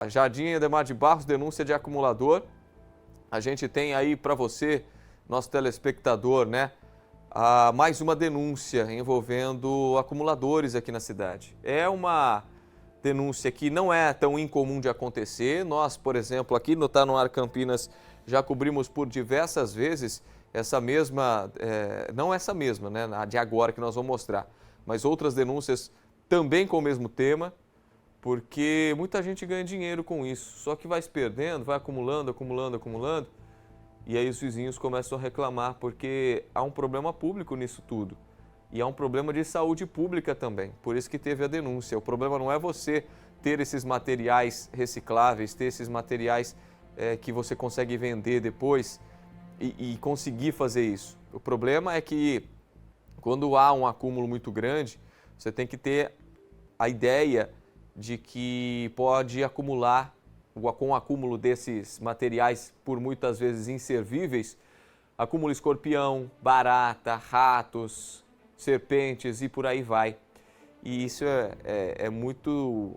Jardim Ademar de Barros, denúncia de acumulador. A gente tem aí para você, nosso telespectador, né, mais uma denúncia envolvendo acumuladores aqui na cidade. É uma denúncia que não é tão incomum de acontecer. Nós, por exemplo, aqui no Tá No Ar Campinas, já cobrimos por diversas vezes essa mesma, não essa mesma, né, a de agora que nós vamos mostrar, mas outras denúncias também com o mesmo tema, porque muita gente ganha dinheiro com isso, só que vai se perdendo, vai acumulando, e aí os vizinhos começam a reclamar, porque há um problema público nisso tudo. E há um problema de saúde pública também, por isso que teve a denúncia. O problema não é você ter esses materiais recicláveis, ter esses materiais que você consegue vender depois e conseguir fazer isso. O problema é que quando há um acúmulo muito grande, você tem que ter a ideia de que pode acumular, com o acúmulo desses materiais por muitas vezes inservíveis, acumula escorpião, barata, ratos, serpentes e por aí vai. E isso é muito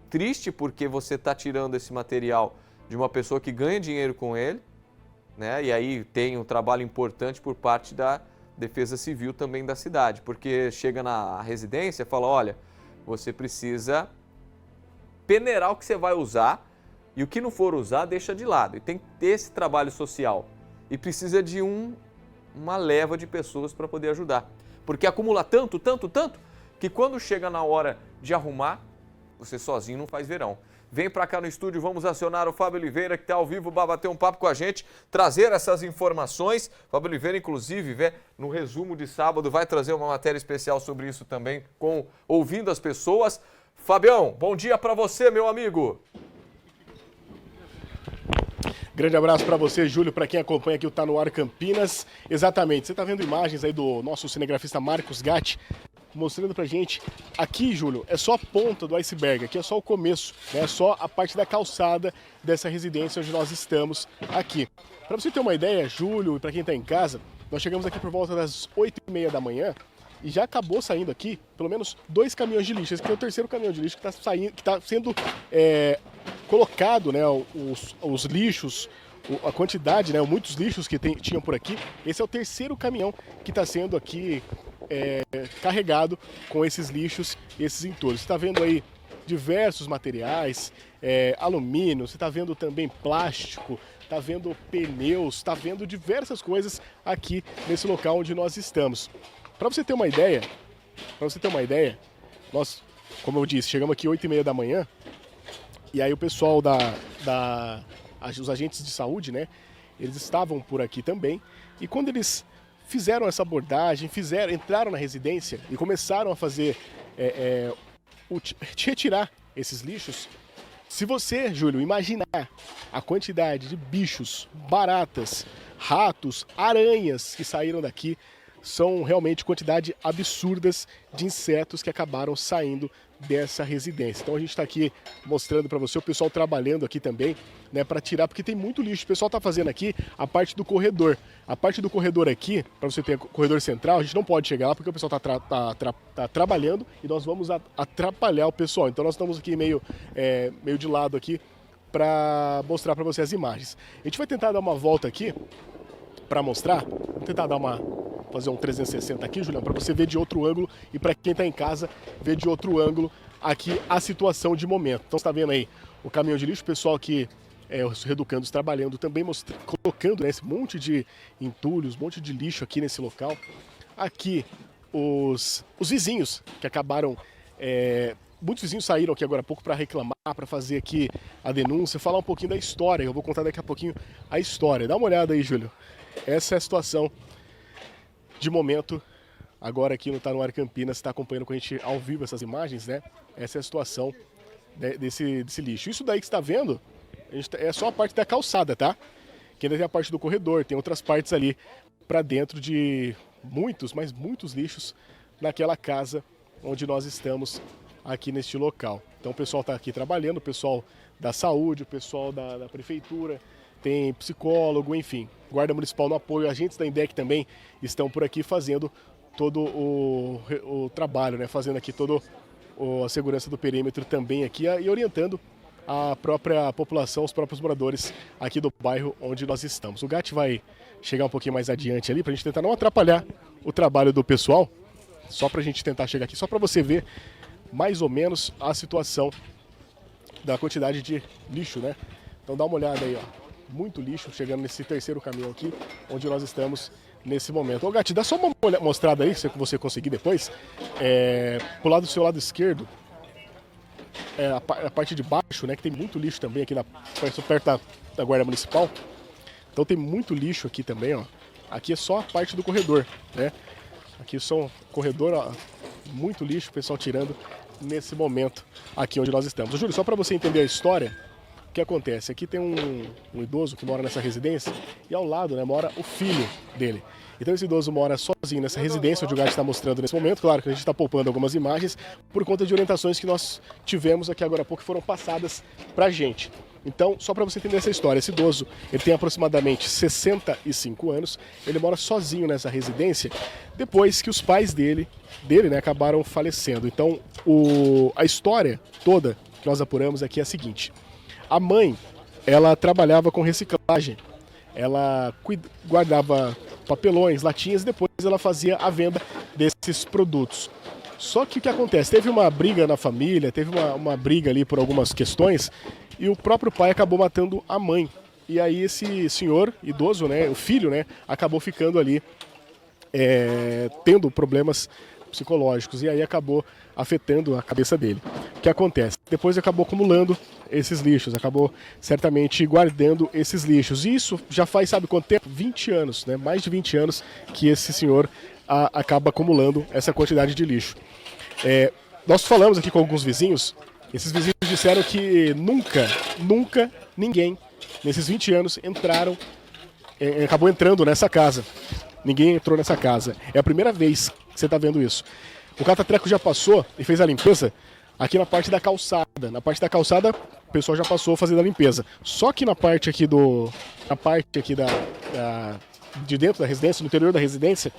triste, porque você está tirando esse material de uma pessoa que ganha dinheiro com ele, né? E aí tem um trabalho importante por parte da Defesa Civil também da cidade, porque chega na residência e fala, olha, você precisa peneirar o que você vai usar e o que não for usar, deixa de lado. E tem que ter esse trabalho social. E precisa de uma leva de pessoas para poder ajudar. Porque acumula tanto, que quando chega na hora de arrumar, você sozinho não faz verão. Vem para cá no estúdio, vamos acionar o Fábio Oliveira, que está ao vivo, para bater um papo com a gente, trazer essas informações. Fábio Oliveira, inclusive, no resumo de sábado, vai trazer uma matéria especial sobre isso também, ouvindo as pessoas. Fabião, bom dia para você, meu amigo. Grande abraço para você, Júlio, para quem acompanha aqui o Tá No Ar Campinas. Exatamente, você está vendo imagens aí do nosso cinegrafista Marcos Gatti, mostrando pra gente. Aqui, Júlio, é só a ponta do iceberg, aqui é só o começo, né? É só a parte da calçada dessa residência onde nós estamos aqui. Para você ter uma ideia, Júlio, e para quem está em casa, nós chegamos aqui por volta das 8h30 da manhã e já acabou saindo aqui pelo menos 2 caminhões de lixo. Esse aqui é o terceiro caminhão de lixo que está saindo, que está sendo colocado, né, os lixos, a quantidade, né, muitos lixos que tinham por aqui. Esse é o terceiro caminhão que está sendo aqui carregado com esses lixos, esses entulhos. Você está vendo aí diversos materiais, alumínio, você está vendo também plástico, está vendo pneus, está vendo diversas coisas aqui nesse local onde nós estamos. Para você ter uma ideia, nós, como eu disse, chegamos aqui 8h30 da manhã, e aí o pessoal os agentes de saúde, né, eles estavam por aqui também, e quando eles fizeram essa abordagem, entraram na residência e começaram a fazer, retirar esses lixos. Se você, Júlio, imaginar a quantidade de bichos, baratas, ratos, aranhas que saíram daqui, são realmente quantidade absurdas de insetos que acabaram saindo dessa residência. Então a gente está aqui mostrando para você o pessoal trabalhando aqui também, né, para tirar, porque tem muito lixo. O pessoal está fazendo aqui a parte do corredor. A parte do corredor aqui, para você ter corredor central, a gente não pode chegar lá porque o pessoal tá trabalhando e nós vamos atrapalhar o pessoal. Então nós estamos aqui meio de lado aqui para mostrar para você as imagens. A gente vai tentar dar uma volta aqui para mostrar. Vamos tentar fazer um 360 aqui, Julião, para você ver de outro ângulo e para quem está em casa ver de outro ângulo aqui a situação de momento. Então você está vendo aí o caminhão de lixo, o pessoal aqui, os reeducandos trabalhando também, colocando, né, esse monte de entulhos, um monte de lixo aqui nesse local. Aqui os vizinhos que acabaram, muitos vizinhos saíram aqui agora há pouco para reclamar, para fazer aqui a denúncia, falar um pouquinho da história. Eu vou contar daqui a pouquinho a história. Dá uma olhada aí, Júlio. Essa é a situação de momento, agora aqui no Tá No Ar Campinas, está acompanhando com a gente ao vivo essas imagens, né? Essa é a situação desse lixo. Isso daí que você está vendo é só a parte da calçada, tá? Que ainda tem a parte do corredor, tem outras partes ali para dentro de muitos, mas muitos lixos naquela casa onde nós estamos aqui neste local. Então o pessoal está aqui trabalhando, o pessoal da saúde, o pessoal da prefeitura, tem psicólogo, enfim, guarda municipal no apoio, agentes da INDEC também estão por aqui fazendo todo o trabalho, né? Fazendo aqui toda a segurança do perímetro também aqui e orientando a própria população, os próprios moradores aqui do bairro onde nós estamos. O Gatti vai chegar um pouquinho mais adiante ali para a gente tentar não atrapalhar o trabalho do pessoal, só para a gente tentar chegar aqui, só para você ver mais ou menos a situação da quantidade de lixo, né? Então dá uma olhada aí, ó. Muito lixo chegando nesse terceiro caminhão aqui, onde nós estamos nesse momento. Ô Gatti, dá só uma mostrada aí, se você conseguir depois. Pro lado do seu lado esquerdo, a parte de baixo, né? Que tem muito lixo também aqui perto da Guarda Municipal. Então tem muito lixo aqui também, ó. Aqui é só a parte do corredor, né? Aqui são corredor, ó, muito lixo, o pessoal tirando nesse momento aqui onde nós estamos. Ô, Júlio, só para você entender a história, o que acontece? Aqui tem um idoso que mora nessa residência e ao lado, né, mora o filho dele. Então esse idoso mora sozinho nessa residência, onde o Gatti está mostrando nesse momento. Claro que a gente está poupando algumas imagens por conta de orientações que nós tivemos aqui agora há pouco que foram passadas para a gente. Então, só para você entender essa história, esse idoso, ele tem aproximadamente 65 anos, ele mora sozinho nessa residência, depois que os pais dele né, acabaram falecendo. Então, a história toda que nós apuramos aqui é a seguinte: a mãe, ela trabalhava com reciclagem, ela guardava papelões, latinhas, e depois ela fazia a venda desses produtos. Só que o que acontece? Teve uma briga na família, teve uma briga ali por algumas questões, e o próprio pai acabou matando a mãe. E aí esse senhor idoso, né, o filho, né, acabou ficando ali tendo problemas psicológicos, e aí acabou afetando a cabeça dele. O que acontece? Depois acabou acumulando esses lixos, acabou certamente guardando esses lixos. E isso já faz, sabe quanto tempo? 20 anos, né? Mais de 20 anos que esse senhor acaba acumulando essa quantidade de lixo. Nós falamos aqui com alguns vizinhos, esses vizinhos disseram que nunca ninguém, nesses 20 anos, acabou entrando nessa casa. Ninguém entrou nessa casa. É a primeira vez que você está vendo isso. O catatreco já passou e fez a limpeza aqui na parte da calçada. Na parte da calçada, o pessoal já passou fazendo a limpeza. Só que na parte aqui de dentro da residência, no interior da residência,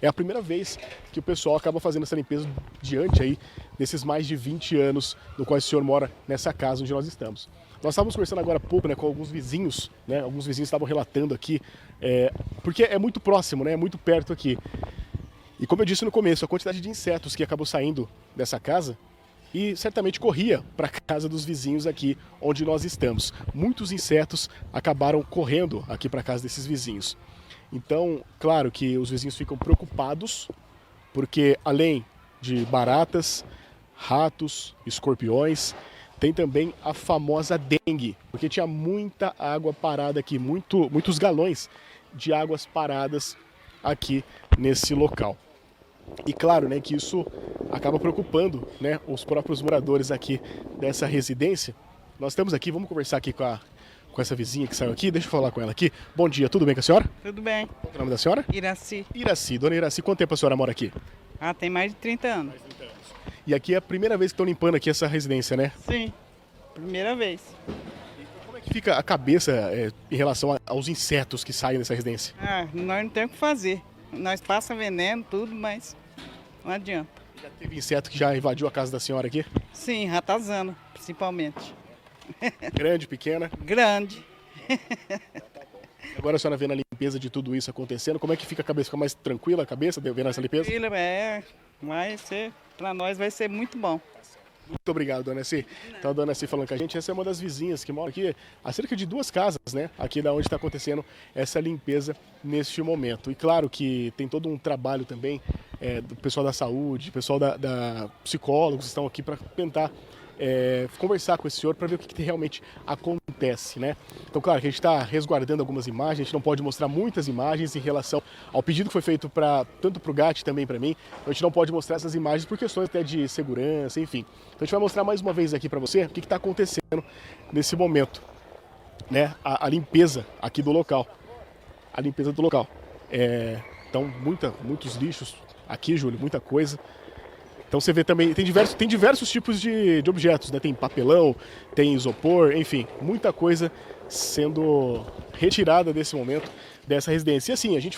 é a primeira vez que o pessoal acaba fazendo essa limpeza diante aí desses mais de 20 anos no qual o senhor mora nessa casa onde nós estamos. Nós estávamos conversando agora há pouco, né, com alguns vizinhos, né? Alguns vizinhos estavam relatando aqui, porque é muito próximo, né? É muito perto aqui. E como eu disse no começo, a quantidade de insetos que acabou saindo dessa casa e certamente corria para a casa dos vizinhos aqui onde nós estamos. Muitos insetos acabaram correndo aqui para a casa desses vizinhos. Então, claro que os vizinhos ficam preocupados, porque além de baratas, ratos, escorpiões, tem também a famosa dengue, porque tinha muita água parada aqui, muitos galões de águas paradas aqui nesse local. E claro, né, que isso acaba preocupando, né, os próprios moradores aqui dessa residência. Nós estamos aqui, vamos conversar aqui com essa vizinha que saiu aqui, deixa eu falar com ela aqui. Bom dia, tudo bem com a senhora? Tudo bem. Qual é o nome da senhora? Iraci. Iraci, dona Iraci, quanto tempo a senhora mora aqui? Tem mais de 30 anos. E aqui é a primeira vez que estão limpando aqui essa residência, né? Sim, primeira vez. Como é que fica a cabeça em relação aos insetos que saem dessa residência? Nós não temos o que fazer. Nós passa veneno, tudo, mas não adianta. Já teve inseto que já invadiu a casa da senhora aqui? Sim, ratazana, principalmente. Grande, pequena? Grande. Agora a senhora vendo a limpeza de tudo isso acontecendo, como é que fica a cabeça? Fica mais tranquila a cabeça vendo essa limpeza? Para nós vai ser muito bom. Muito obrigado, dona Essi. Então, a dona Essi falando com a gente, essa é uma das vizinhas que mora aqui, há cerca de 2 casas, né? Aqui da onde está acontecendo essa limpeza neste momento. E claro que tem todo um trabalho também do pessoal da saúde, pessoal da psicólogos estão aqui para tentar conversar com esse senhor para ver o que realmente acontece, né? Então, claro que a gente está resguardando algumas imagens, a gente não pode mostrar muitas imagens em relação ao pedido que foi feito tanto para o Gatti também para mim. A gente não pode mostrar essas imagens por questões até de segurança, enfim. Então a gente vai mostrar mais uma vez aqui para você o que está acontecendo nesse momento, né? A limpeza aqui do local. A limpeza do local. Então, muitos lixos aqui, Júlio, muita coisa. Então você vê também, tem diversos tipos de objetos, né? Tem papelão, tem isopor, enfim, muita coisa sendo retirada desse momento dessa residência. E assim, a gente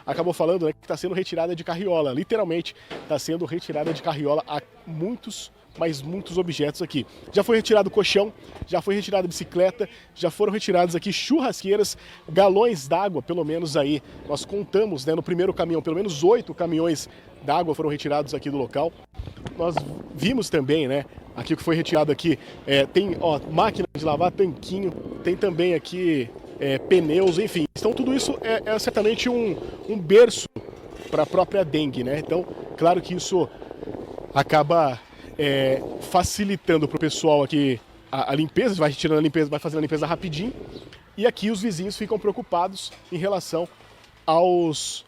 acabou falando, né, que está sendo retirada de carriola, literalmente está sendo retirada de carriola há muitos mas muitos objetos aqui. Já foi retirado colchão, já foi retirada bicicleta, já foram retiradas aqui churrasqueiras, galões d'água, pelo menos aí, nós contamos, né, no primeiro caminhão, pelo menos 8 caminhões d'água foram retirados aqui do local. Nós vimos também, né, aqui o que foi retirado aqui, tem máquina de lavar, tanquinho, tem também aqui pneus, enfim. Então tudo isso é certamente um berço para a própria dengue, né? Então, claro que isso acaba facilitando para o pessoal aqui a limpeza, vai retirando a limpeza, vai fazendo a limpeza rapidinho. E aqui os vizinhos ficam preocupados em relação aos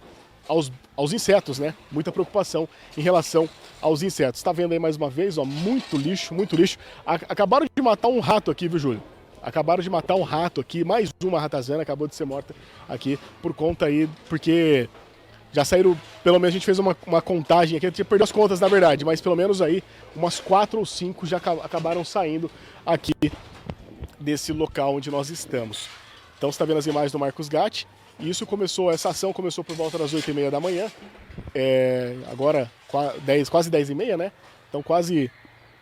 insetos, né? Muita preocupação em relação aos insetos. Tá vendo aí mais uma vez, ó, muito lixo, muito lixo. Acabaram de matar um rato aqui, viu, Júlio? Acabaram de matar um rato aqui, mais uma ratazana acabou de ser morta aqui por conta aí, porque já saíram, pelo menos a gente fez uma contagem aqui, a gente perdeu as contas na verdade, mas pelo menos aí umas 4 ou 5 já acabaram saindo aqui desse local onde nós estamos. Então você está vendo as imagens do Marcos Gatti, e essa ação começou por volta das 8h30 da manhã, agora quase 10h30, né? Então quase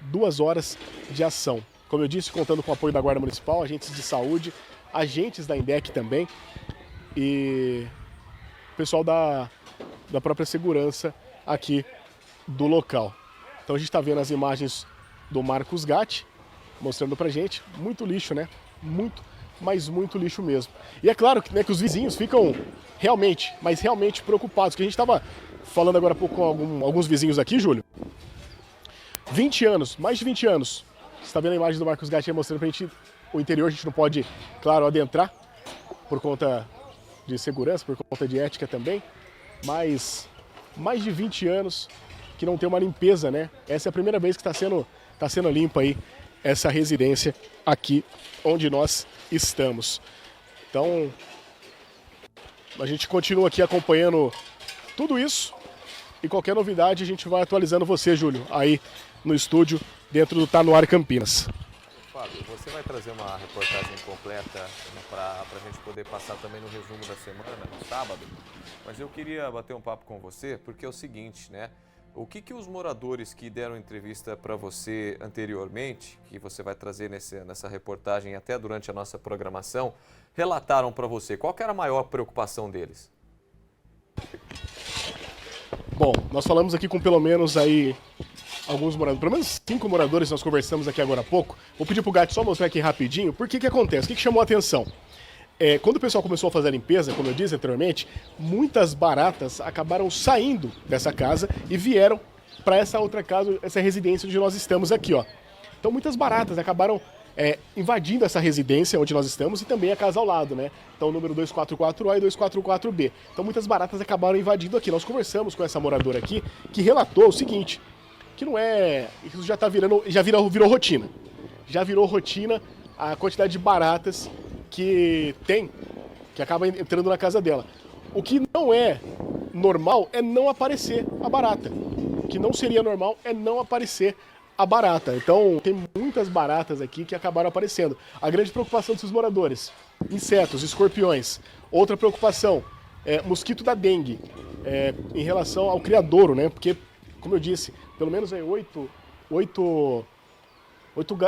2 horas de ação. Como eu disse, contando com o apoio da Guarda Municipal, agentes de saúde, agentes da INDEC também e pessoal da própria segurança aqui do local. Então a gente está vendo as imagens do Marcos Gatti, mostrando pra gente, muito lixo, né? Muito, mas muito lixo mesmo. E é claro que, né, que os vizinhos ficam realmente preocupados, que a gente estava falando agora há pouco com alguns vizinhos aqui, Júlio. 20 anos, mais de 20 anos. Você está vendo a imagem do Marcos Gatti mostrando pra gente o interior, a gente não pode, claro, adentrar por conta de segurança, por conta de ética também, mas mais de 20 anos que não tem uma limpeza, né? Essa é a primeira vez que está sendo limpa aí essa residência aqui onde nós estamos. Então, a gente continua aqui acompanhando tudo isso e qualquer novidade a gente vai atualizando você, Júlio, aí no estúdio dentro do Tá No Ar Campinas. Fábio, você vai trazer uma reportagem completa para a gente poder passar também no resumo da semana, no sábado, mas eu queria bater um papo com você, porque é o seguinte, né? O que os moradores que deram entrevista para você anteriormente, que você vai trazer nessa reportagem até durante a nossa programação, relataram para você? Qual que era a maior preocupação deles? Bom, nós falamos aqui com pelo menos aí alguns moradores, pelo menos 5 moradores nós conversamos aqui agora há pouco. Vou pedir pro Gatti só mostrar aqui rapidinho, porque que acontece? O que chamou a atenção? Quando o pessoal começou a fazer a limpeza, como eu disse anteriormente, muitas baratas acabaram saindo dessa casa e vieram para essa outra casa, essa residência onde nós estamos aqui, ó. Então muitas baratas acabaram invadindo essa residência onde nós estamos e também a casa ao lado, né? Então o número 244A e 244B. Então muitas baratas acabaram invadindo aqui. Nós conversamos com essa moradora aqui que relatou o seguinte, que não é... Isso já tá virou rotina. Já virou rotina a quantidade de baratas que acaba entrando na casa dela. O que não é normal é não aparecer a barata. O que não seria normal é não aparecer a barata. Então, tem muitas baratas aqui que acabaram aparecendo. A grande preocupação desses moradores, insetos, escorpiões. Outra preocupação, mosquito da dengue, em relação ao criadouro, né? Porque, como eu disse, pelo menos 8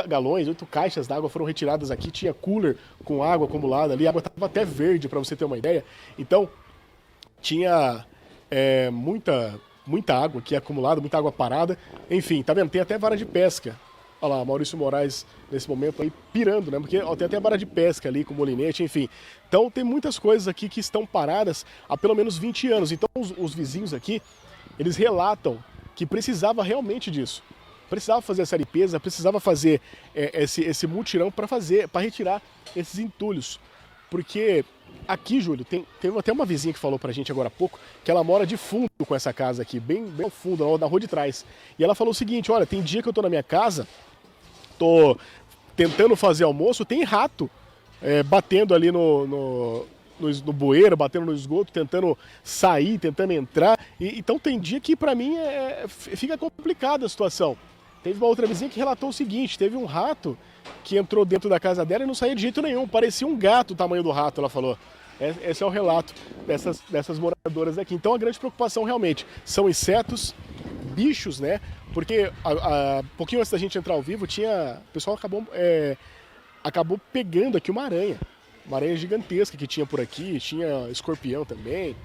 galões, 8 caixas d'água foram retiradas aqui, tinha cooler com água acumulada ali, a água estava até verde, para você ter uma ideia. Então, tinha muita água aqui acumulada, muita água parada. Enfim, tá vendo? Tem até vara de pesca. Olha lá, Maurício Moraes, nesse momento aí, pirando, né? Porque tem até vara de pesca ali, com molinete, enfim. Então, tem muitas coisas aqui que estão paradas há pelo menos 20 anos. Então, os vizinhos aqui, eles relatam que precisava realmente disso. Precisava fazer essa limpeza, precisava fazer esse mutirão para retirar esses entulhos. Porque aqui, Júlio, teve até uma vizinha que falou pra gente agora há pouco que ela mora de fundo com essa casa aqui, bem ao fundo, na rua de trás. E ela falou o seguinte, olha, tem dia que eu tô na minha casa, tô tentando fazer almoço, tem rato batendo ali no bueiro, batendo no esgoto, tentando sair, tentando entrar. Então tem dia que pra mim fica complicada a situação. Teve uma outra vizinha que relatou o seguinte, teve um rato que entrou dentro da casa dela e não saía de jeito nenhum, parecia um gato o tamanho do rato, ela falou. Esse é o relato dessas moradoras aqui. Então a grande preocupação realmente são insetos, bichos, né? Porque pouquinho antes da gente entrar ao vivo, o pessoal acabou pegando aqui uma aranha gigantesca que tinha por aqui, tinha escorpião também.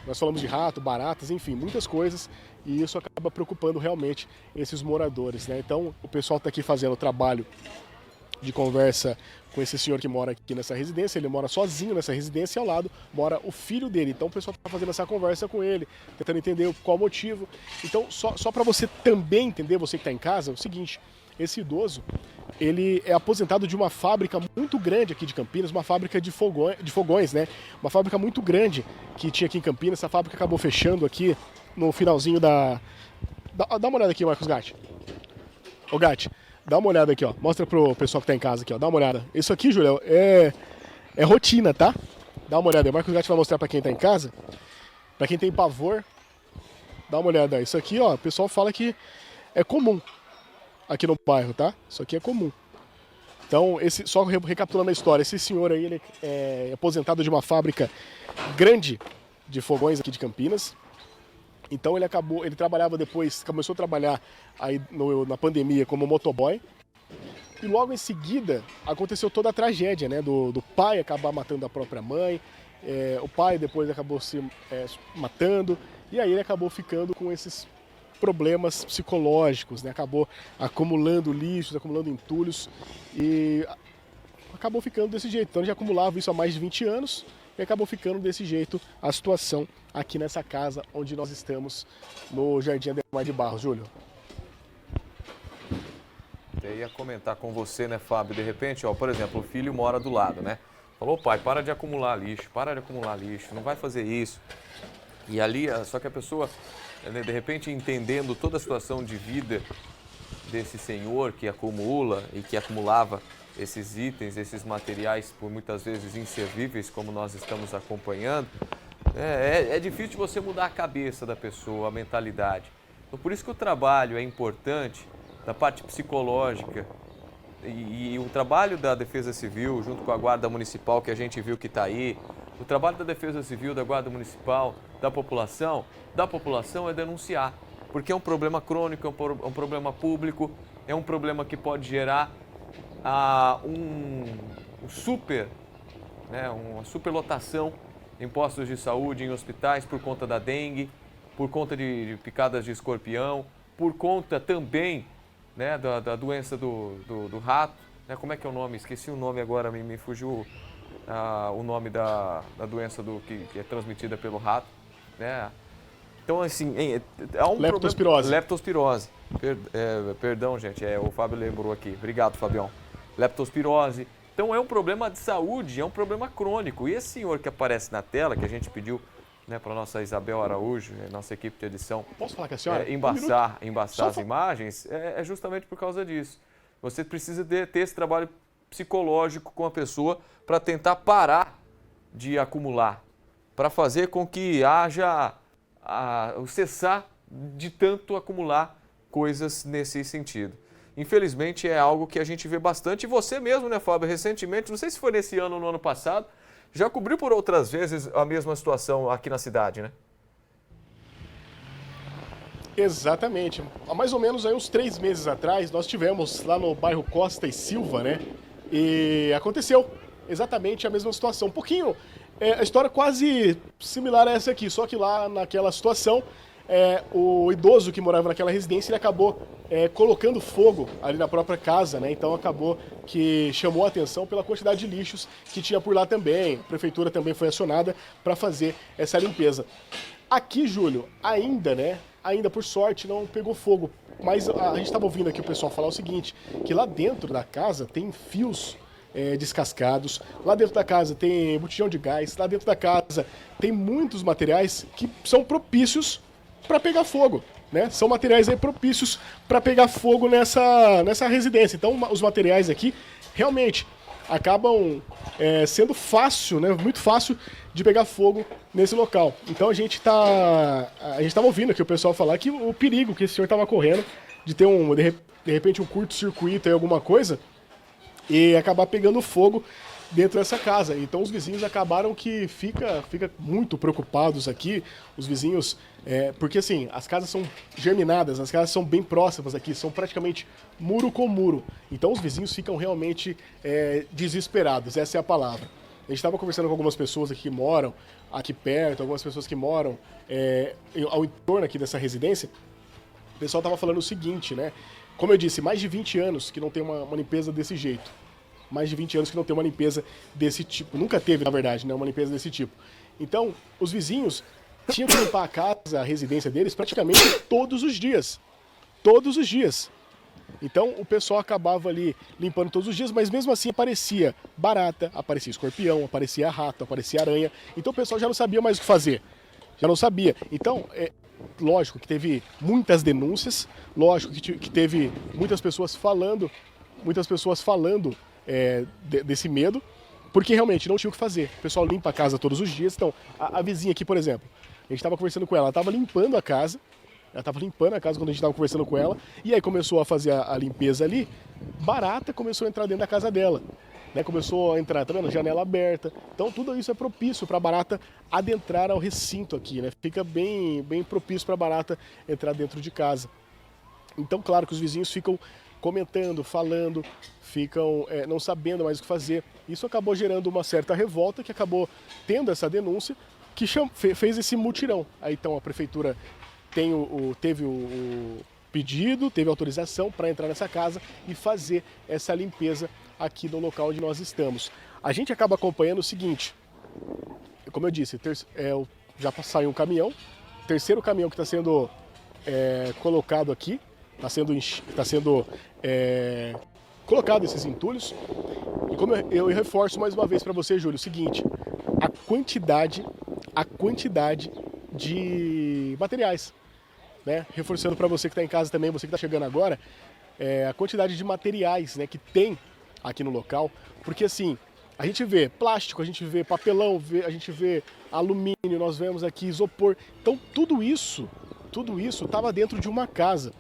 Nós falamos de rato, baratas, enfim, muitas coisas, e isso acaba preocupando realmente esses moradores, né? Então, o pessoal está aqui fazendo o trabalho de conversa com esse senhor que mora aqui nessa residência. Ele mora sozinho nessa residência e ao lado mora o filho dele. Então, o pessoal está fazendo essa conversa com ele, tentando entender qual o motivo. Então, só para você também entender, você que está em casa, é o seguinte: esse idoso, ele é aposentado de uma fábrica muito grande aqui de Campinas, uma fábrica de fogões, né? Uma fábrica muito grande que tinha aqui em Campinas. Essa fábrica acabou fechando aqui no finalzinho Dá uma olhada aqui, Marcos Gatti. Ô, Gatti, dá uma olhada aqui, ó. Mostra pro pessoal que tá em casa aqui, ó. Dá uma olhada. Isso aqui, Júlio, é rotina, tá? Dá uma olhada. O Marcos Gatti vai mostrar pra quem tá em casa. Pra quem tem pavor, dá uma olhada. Isso aqui, ó, o pessoal fala que é comum aqui no bairro, tá? Isso aqui é comum. Então, só recapitulando a história, esse senhor aí, ele é aposentado de uma fábrica grande de fogões aqui de Campinas. Então ele trabalhava depois, começou a trabalhar aí na pandemia como motoboy. E logo em seguida aconteceu toda a tragédia, né? Do pai acabar matando a própria mãe. O pai depois acabou se matando. E aí ele acabou ficando com esses problemas psicológicos, né? Acabou acumulando lixos, acumulando entulhos e acabou ficando desse jeito. Então ele já acumulava isso há mais de 20 anos e acabou ficando desse jeito a situação aqui nessa casa onde nós estamos no Jardim Ademar de Barros. Júlio. Eu ia comentar com você, né, Fábio? De repente, ó, por exemplo, o filho mora do lado, né? Falou, pai, para de acumular lixo, não vai fazer isso. E ali, só que a pessoa, de repente, entendendo toda a situação de vida desse senhor que acumula e que acumulava esses itens, esses materiais, por muitas vezes inservíveis, como nós estamos acompanhando, é difícil você mudar a cabeça da pessoa, a mentalidade. Então, por isso que o trabalho é importante, da parte psicológica, e o trabalho da Defesa Civil, junto com a Guarda Municipal, que a gente viu que está aí, o trabalho da Defesa Civil, da Guarda Municipal, da população é denunciar, porque é um problema crônico, é um problema público, é um problema que pode gerar uma superlotação em postos de saúde, em hospitais, por conta da dengue, por conta de picadas de escorpião, por conta também, né, da doença do rato, né? Como é que é o nome? Esqueci o nome agora, me fugiu o nome da doença que é transmitida pelo rato, né? Então, assim, é um leptospirose. Leptospirose. Perdão, gente, o Fábio lembrou aqui. Obrigado, Fabião. Leptospirose. Então, é um problema de saúde, é um problema crônico. E esse senhor que aparece na tela, que a gente pediu, né, para a nossa Isabel Araújo, nossa equipe de edição, posso falar com a senhora? Embaçar as imagens, é justamente por causa disso. Você precisa ter esse trabalho psicológico com a pessoa para tentar parar de acumular, para fazer com que haja o cessar de tanto acumular coisas nesse sentido. Infelizmente é algo que a gente vê bastante, e você mesmo, né, Fábio, recentemente, não sei se foi nesse ano ou no ano passado, já cobriu por outras vezes a mesma situação aqui na cidade, né? Exatamente. Há mais ou menos aí uns 3 meses atrás, nós tivemos lá no bairro Costa e Silva, né? E aconteceu exatamente a mesma situação. Um pouquinho, a história quase similar a essa aqui, só que lá naquela situação, o idoso que morava naquela residência, ele acabou colocando fogo ali na própria casa, né? Então acabou que chamou a atenção pela quantidade de lixos que tinha por lá também. A prefeitura também foi acionada para fazer essa limpeza. Aqui, Júlio, ainda por sorte não pegou fogo, mas a gente estava ouvindo aqui o pessoal falar o seguinte, que lá dentro da casa tem fios descascados, lá dentro da casa tem botijão de gás, lá dentro da casa tem muitos materiais que são propícios para pegar fogo, né? São materiais aí propícios para pegar fogo nessa residência. Então, os materiais aqui realmente acabam sendo fácil, né? Muito fácil de pegar fogo nesse local. Então, a gente estava ouvindo aqui o pessoal falar que o perigo que esse senhor estava correndo de ter de repente um curto-circuito aí, alguma coisa, e acabar pegando fogo dentro dessa casa. Então os vizinhos acabaram que fica muito preocupados aqui, os vizinhos, porque assim, as casas são germinadas, as casas são bem próximas aqui, são praticamente muro com muro. Então os vizinhos ficam realmente desesperados, essa é a palavra. A gente estava conversando com algumas pessoas aqui que moram aqui perto, algumas pessoas que moram ao entorno aqui dessa residência. O pessoal estava falando o seguinte, né? Como eu disse, mais de 20 anos que não tem uma limpeza desse jeito. Mais de 20 anos que não tem uma limpeza desse tipo. Nunca teve, na verdade, né, uma limpeza desse tipo. Então, os vizinhos tinham que limpar a casa, a residência deles, praticamente todos os dias. Todos os dias. Então, o pessoal acabava ali limpando todos os dias, mas mesmo assim aparecia barata, aparecia escorpião, aparecia rato, aparecia aranha. Então, o pessoal já não sabia mais o que fazer. Já não sabia. Então, lógico que teve muitas denúncias, lógico que teve muitas pessoas falando desse medo, porque realmente não tinha o que fazer. O pessoal limpa a casa todos os dias. Então, a vizinha aqui, por exemplo, a gente estava conversando com ela, ela estava limpando a casa quando a gente estava conversando com ela, e aí começou a fazer a limpeza ali, barata começou a entrar dentro da casa dela. Né, começou a entrar, tá vendo? Janela aberta. Então tudo isso é propício para a barata adentrar ao recinto aqui, né? Fica bem propício para a barata entrar dentro de casa. Então, claro que os vizinhos ficam comentando, falando, ficam não sabendo mais o que fazer. Isso acabou gerando uma certa revolta, que acabou tendo essa denúncia, que fez esse mutirão. Aí então a prefeitura teve o pedido, teve autorização para entrar nessa casa e fazer essa limpeza aqui no local onde nós estamos. A gente acaba acompanhando o seguinte, como eu disse, já saiu um caminhão, terceiro caminhão que está sendo colocado aqui, está sendo colocado esses entulhos. E como eu reforço mais uma vez para você, Júlio, o seguinte, a quantidade de materiais, né? Reforçando para você que está em casa também, você que está chegando agora, a quantidade de materiais, né, que tem aqui no local, porque assim, a gente vê plástico, a gente vê papelão, a gente vê alumínio, nós vemos aqui isopor, então tudo isso estava dentro de uma casa.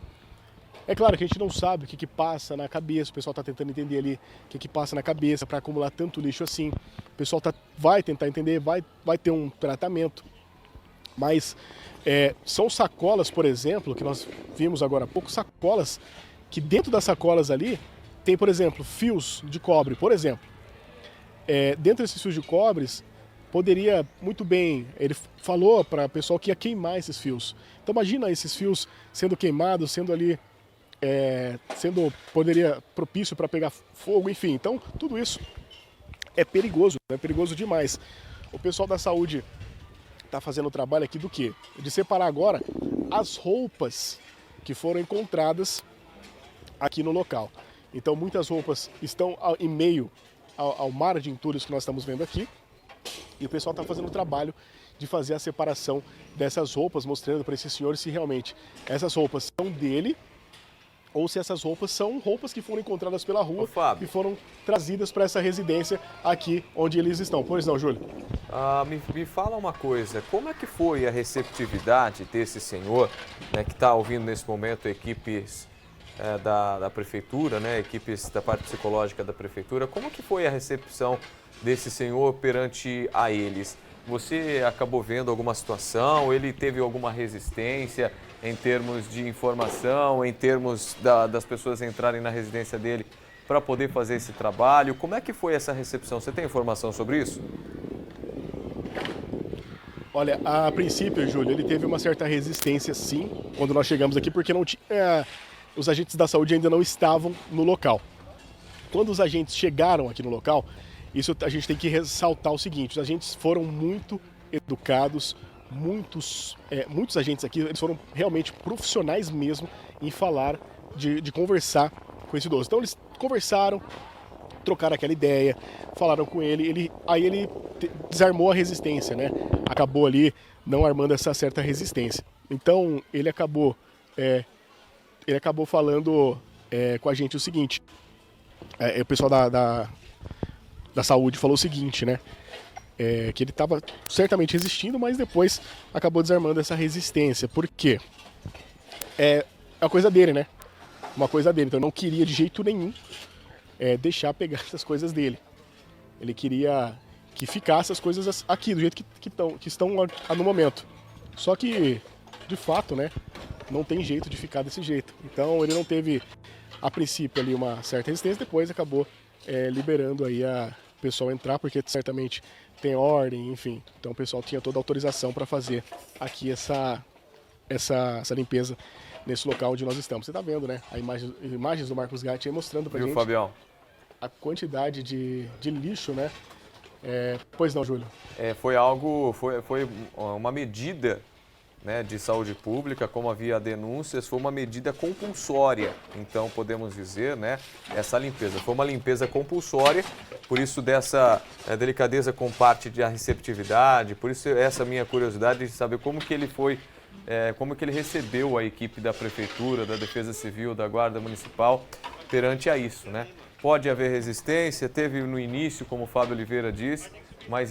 É claro que a gente não sabe o que passa na cabeça, o pessoal está tentando entender ali o que passa na cabeça para acumular tanto lixo assim, o pessoal vai tentar entender, vai ter um tratamento, mas são sacolas, por exemplo, que nós vimos agora há pouco, sacolas que dentro das sacolas ali tem, por exemplo, fios de cobre, por exemplo. Dentro desses fios de cobre, poderia muito bem, ele falou para o pessoal que ia queimar esses fios. Então imagina esses fios sendo queimados, sendo ali, poderia propício para pegar fogo, enfim. Então tudo isso é perigoso demais. O pessoal da saúde está fazendo o trabalho aqui do quê? De separar agora as roupas que foram encontradas aqui no local. Então muitas roupas estão em meio ao mar de entulhos que nós estamos vendo aqui. E o pessoal está fazendo o trabalho de fazer a separação dessas roupas, mostrando para esses senhores se realmente essas roupas são dele ou se essas roupas são roupas que foram encontradas pela rua e foram trazidas para essa residência aqui onde eles estão. Pois não, Júlio? Me fala uma coisa, como é que foi a receptividade desse senhor, né, que está ouvindo nesse momento equipes da prefeitura, né, equipes da parte psicológica da prefeitura, como que foi a recepção desse senhor perante a eles? Você acabou vendo alguma situação, ele teve alguma resistência em termos de informação, em termos das pessoas entrarem na residência dele para poder fazer esse trabalho? Como é que foi essa recepção? Você tem informação sobre isso? Olha, a princípio, Júlio, ele teve uma certa resistência, sim, quando nós chegamos aqui, porque não tinha, os agentes da saúde ainda não estavam no local. Quando os agentes chegaram aqui no local, isso a gente tem que ressaltar o seguinte, os agentes foram muito educados, muitos agentes aqui, eles foram realmente profissionais mesmo em falar, de conversar com esse idoso. Então eles conversaram, trocaram aquela ideia, falaram com ele, aí ele desarmou a resistência, né? Acabou ali não armando essa certa resistência. Então ele acabou falando com a gente o seguinte, o pessoal da saúde falou o seguinte, né? Que ele estava certamente resistindo, mas depois acabou desarmando essa resistência. Por quê? É uma coisa dele, né? Uma coisa dele. Então eu não queria de jeito nenhum deixar pegar essas coisas dele. Ele queria que ficasse as coisas aqui, do jeito que estão no momento. Só que, de fato, né, não tem jeito de ficar desse jeito. Então ele não teve, a princípio, ali uma certa resistência, depois acabou liberando aí o pessoal entrar, porque certamente tem ordem, enfim. Então o pessoal tinha toda a autorização para fazer aqui essa limpeza nesse local onde nós estamos. Você está vendo, né, imagens do Marcos Gatti aí mostrando para gente Fabião? a quantidade de lixo, né? Pois não, Júlio? Foi uma medida, né, de saúde pública, como havia denúncias, foi uma medida compulsória. Então, podemos dizer, né, essa limpeza. Foi uma limpeza compulsória, por isso dessa delicadeza com parte da receptividade, por isso essa minha curiosidade de saber como que ele foi, como que ele recebeu a equipe da Prefeitura, da Defesa Civil, da Guarda Municipal, perante a isso, né? Pode haver resistência, teve no início, como o Fábio Oliveira disse, mas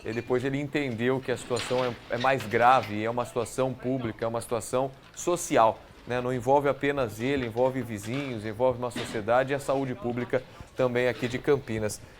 depois ele entendeu que a situação é mais grave, é uma situação pública, é uma situação social, né? Não envolve apenas ele, envolve vizinhos, envolve uma sociedade e a saúde pública também aqui de Campinas.